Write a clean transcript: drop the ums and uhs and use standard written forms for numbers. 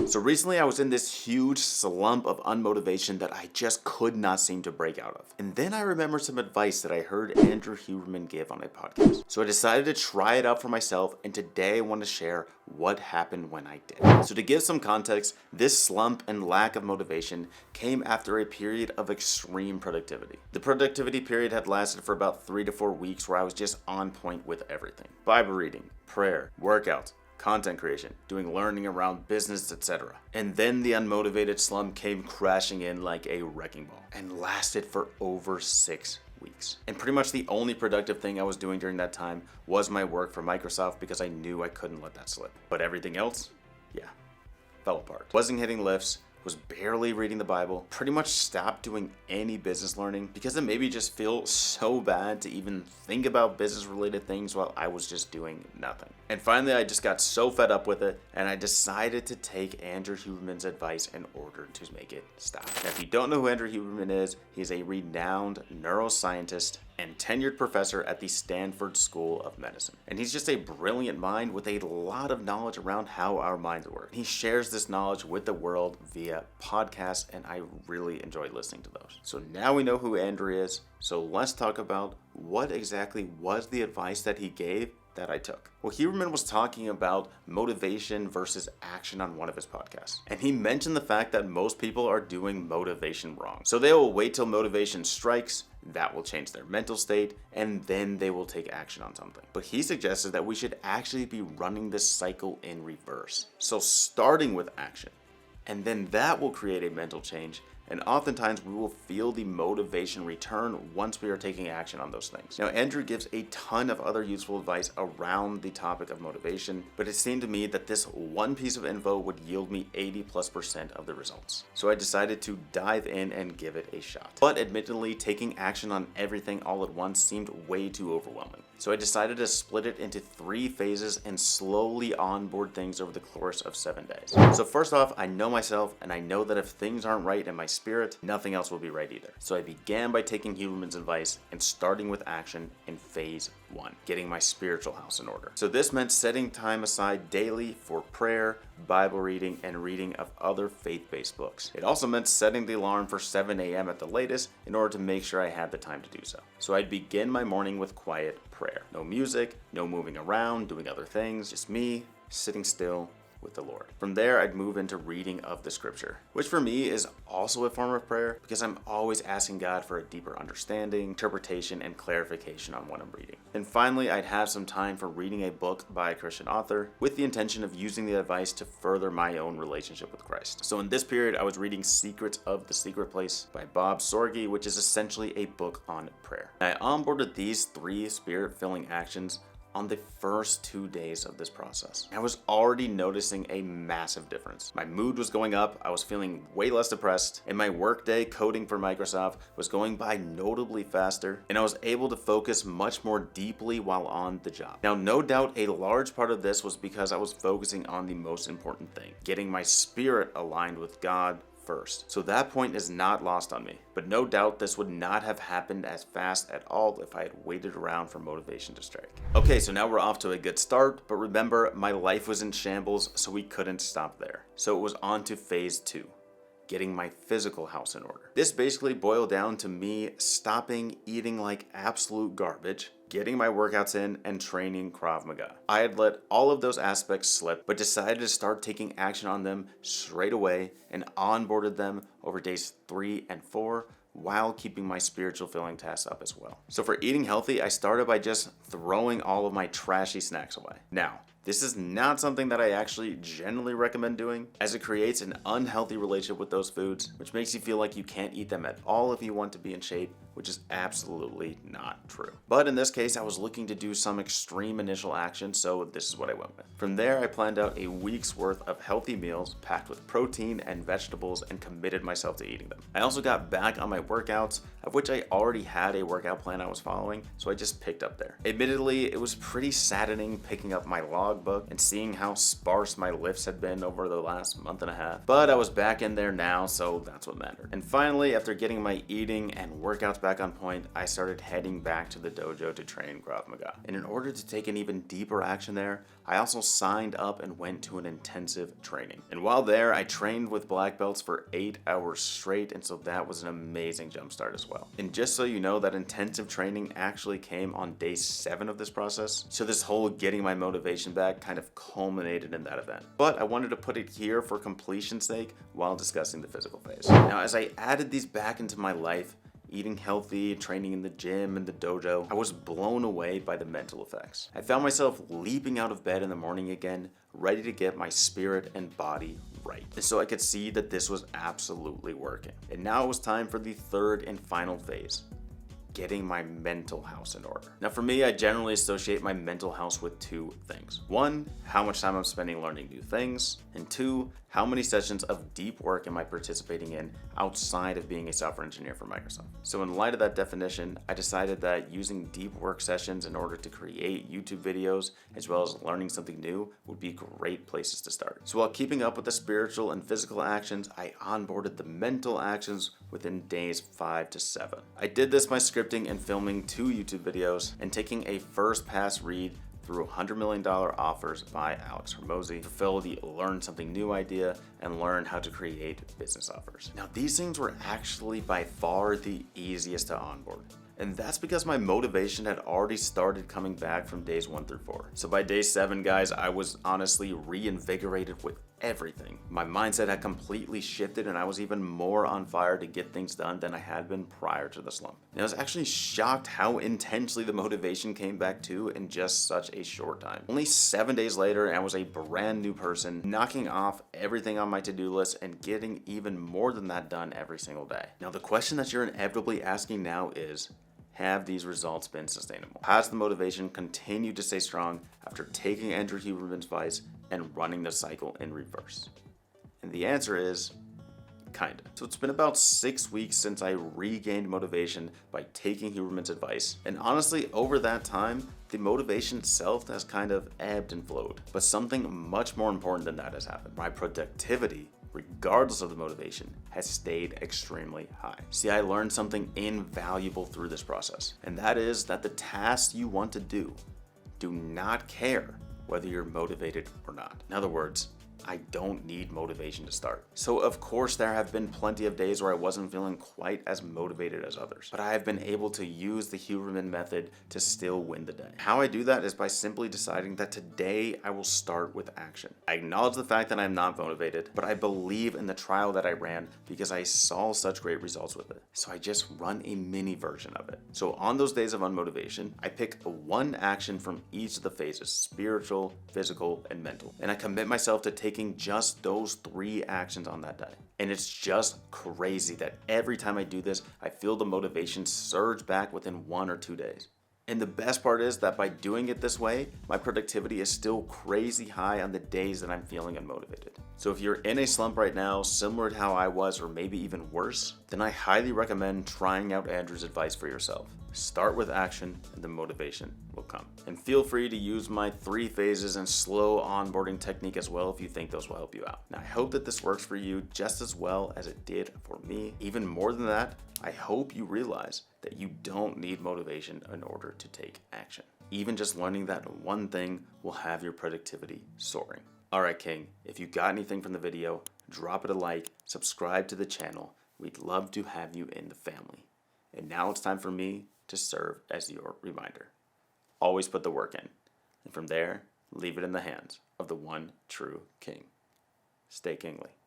So recently I was in this huge slump of unmotivation that I just could not seem to break out of. And then I remembered some advice that I heard Andrew Huberman give on a podcast. So I decided to try it out for myself, and today I want to share what happened when I did. So to give some context, this slump and lack of motivation came after a period of extreme productivity. The productivity period had lasted for about 3 to 4 weeks where I was just on point with everything. Bible reading, prayer, workouts, content creation, doing learning around business, etc. And then the unmotivated slump came crashing in like a wrecking ball and lasted for over 6 weeks. And pretty much the only productive thing I was doing during that time was my work for Microsoft because I knew I couldn't let that slip. But everything else, fell apart. Wasn't hitting lifts, was barely reading the Bible, pretty much stopped doing any business learning because it made me just feel so bad to even think about business related things while I was just doing nothing. And finally, I just got so fed up with it, and I decided to take Andrew Huberman's advice in order to make it stop. Now, if you don't know who Andrew Huberman is, he's a renowned neuroscientist and tenured professor at the Stanford School of Medicine. And he's just a brilliant mind with a lot of knowledge around how our minds work. He shares this knowledge with the world via podcasts, and I really enjoy listening to those. So now we know who Andrew is, so let's talk about what exactly was the advice that he gave that I took. Well, Huberman was talking about motivation versus action on one of his podcasts. And he mentioned the fact that most people are doing motivation wrong. So they will wait till motivation strikes, that will change their mental state, and then they will take action on something. But he suggested that we should actually be running this cycle in reverse. So starting with action, and then that will create a mental change. And oftentimes we will feel the motivation return once we are taking action on those things. Now, Andrew gives a ton of other useful advice around the topic of motivation, but it seemed to me that this one piece of info would yield me 80+% of the results. So I decided to dive in and give it a shot. But admittedly, taking action on everything all at once seemed way too overwhelming. So I decided to split it into 3 phases and slowly onboard things over the course of 7 days. So first off, I know myself, and I know that if things aren't right in my spirit, nothing else will be right either. So I began by taking Huberman's advice and starting with action in phase 1, getting my spiritual house in order. So this meant setting time aside daily for prayer, Bible reading, and reading of other faith-based books. It also meant setting the alarm for 7 a.m. at the latest in order to make sure I had the time to do so. So I'd begin my morning with quiet prayer. No music, no moving around, doing other things, just me sitting still with the Lord. From there, I'd move into reading of the scripture, which for me is also a form of prayer because I'm always asking God for a deeper understanding, interpretation, and clarification on what I'm reading. And finally, I'd have some time for reading a book by a Christian author with the intention of using the advice to further my own relationship with Christ. So in this period, I was reading Secrets of the Secret Place by Bob Sorge, which is essentially a book on prayer. I onboarded these 3 spirit-filling actions on the first 2 days of this process. I was already noticing a massive difference. My mood was going up, I was feeling way less depressed, and my workday coding for Microsoft was going by notably faster, and I was able to focus much more deeply while on the job. Now, no doubt a large part of this was because I was focusing on the most important thing, getting my spirit aligned with God first. So that point is not lost on me, but no doubt this would not have happened as fast at all if I had waited around for motivation to strike. Okay, so now we're off to a good start, but remember, my life was in shambles, so we couldn't stop there. So it was on to phase 2. Getting my physical house in order. This basically boiled down to me stopping eating like absolute garbage, getting my workouts in, and training Krav Maga. I had let all of those aspects slip, but decided to start taking action on them straight away and onboarded them over days 3 and 4 while keeping my spiritual filling tasks up as well. So for eating healthy, I started by just throwing all of my trashy snacks away. Now, this is not something that I actually generally recommend doing, as it creates an unhealthy relationship with those foods, which makes you feel like you can't eat them at all if you want to be in shape, which is absolutely not true. But in this case, I was looking to do some extreme initial action, so this is what I went with. From there, I planned out a week's worth of healthy meals packed with protein and vegetables and committed myself to eating them. I also got back on my workouts, of which I already had a workout plan I was following, so I just picked up there. Admittedly, it was pretty saddening picking up my logbook and seeing how sparse my lifts had been over the last month and a half, but I was back in there now, so that's what mattered. And finally, after getting my eating and workouts back back on point, I started heading back to the dojo to train Krav Maga. And in order to take an even deeper action there, I also signed up and went to an intensive training. And while there, I trained with black belts for 8 hours straight, and so that was an amazing jumpstart as well. And just so you know, that intensive training actually came on day 7 of this process, so this whole getting my motivation back kind of culminated in that event. But I wanted to put it here for completion's sake while discussing the physical phase. Now, as I added these back into my life, eating healthy, training in the gym and the dojo, I was blown away by the mental effects. I found myself leaping out of bed in the morning again, ready to get my spirit and body right. And so I could see that this was absolutely working. And now it was time for the third and final phase, getting my mental house in order. Now for me, I generally associate my mental house with 2 things. 1, how much time I'm spending learning new things, and 2, how many sessions of deep work am I participating in outside of being a software engineer for Microsoft. So in light of that definition, I decided that using deep work sessions in order to create YouTube videos, as well as learning something new, would be great places to start. So while keeping up with the spiritual and physical actions, I onboarded the mental actions within days 5 to 7. I did this by scripting and filming 2 YouTube videos and taking a first pass read through $100 million offers by Alex Hormozy, fulfill the learn something new idea, and learn how to create business offers. Now these things were actually by far the easiest to onboard. And that's because my motivation had already started coming back from days 1 through 4. So by day 7, guys, I was honestly reinvigorated with everything. My mindset had completely shifted and I was even more on fire to get things done than I had been prior to the slump. And I was actually shocked how intensely the motivation came back too in just such a short time. Only 7 days later, I was a brand new person, knocking off everything on my to-do list and getting even more than that done every single day. Now the question that you're inevitably asking now is, have these results been sustainable? Has the motivation continued to stay strong after taking Andrew Huberman's advice and running the cycle in reverse? And the answer is, kinda. So it's been about 6 weeks since I regained motivation by taking Huberman's advice. And honestly, over that time, the motivation itself has kind of ebbed and flowed. But something much more important than that has happened. My productivity, regardless of the motivation, has stayed extremely high. See, I learned something invaluable through this process, and that is that the tasks you want to do not care whether you're motivated or not. In other words, I don't need motivation to start. So of course there have been plenty of days where I wasn't feeling quite as motivated as others, but I have been able to use the Huberman method to still win the day. How I do that is by simply deciding that today I will start with action. I acknowledge the fact that I'm not motivated, but I believe in the trial that I ran because I saw such great results with it. So I just run a mini version of it. So on those days of unmotivation, I pick 1 action from each of the phases, spiritual, physical, and mental. And I commit myself to taking just those 3 actions on that day. And it's just crazy that every time I do this, I feel the motivation surge back within 1 or 2 days. And the best part is that by doing it this way, my productivity is still crazy high on the days that I'm feeling unmotivated. So if you're in a slump right now, similar to how I was, or maybe even worse, then I highly recommend trying out Andrew's advice for yourself. Start with action and the motivation will come. And feel free to use my 3 phases and slow onboarding technique as well if you think those will help you out. Now I hope that this works for you just as well as it did for me. Even more than that, I hope you realize that you don't need motivation in order to take action. Even just learning that one thing will have your productivity soaring. Alright King, if you got anything from the video, drop it a like, subscribe to the channel. We'd love to have you in the family. And now it's time for me to serve as your reminder. Always put the work in. And from there, leave it in the hands of the one true King. Stay kingly.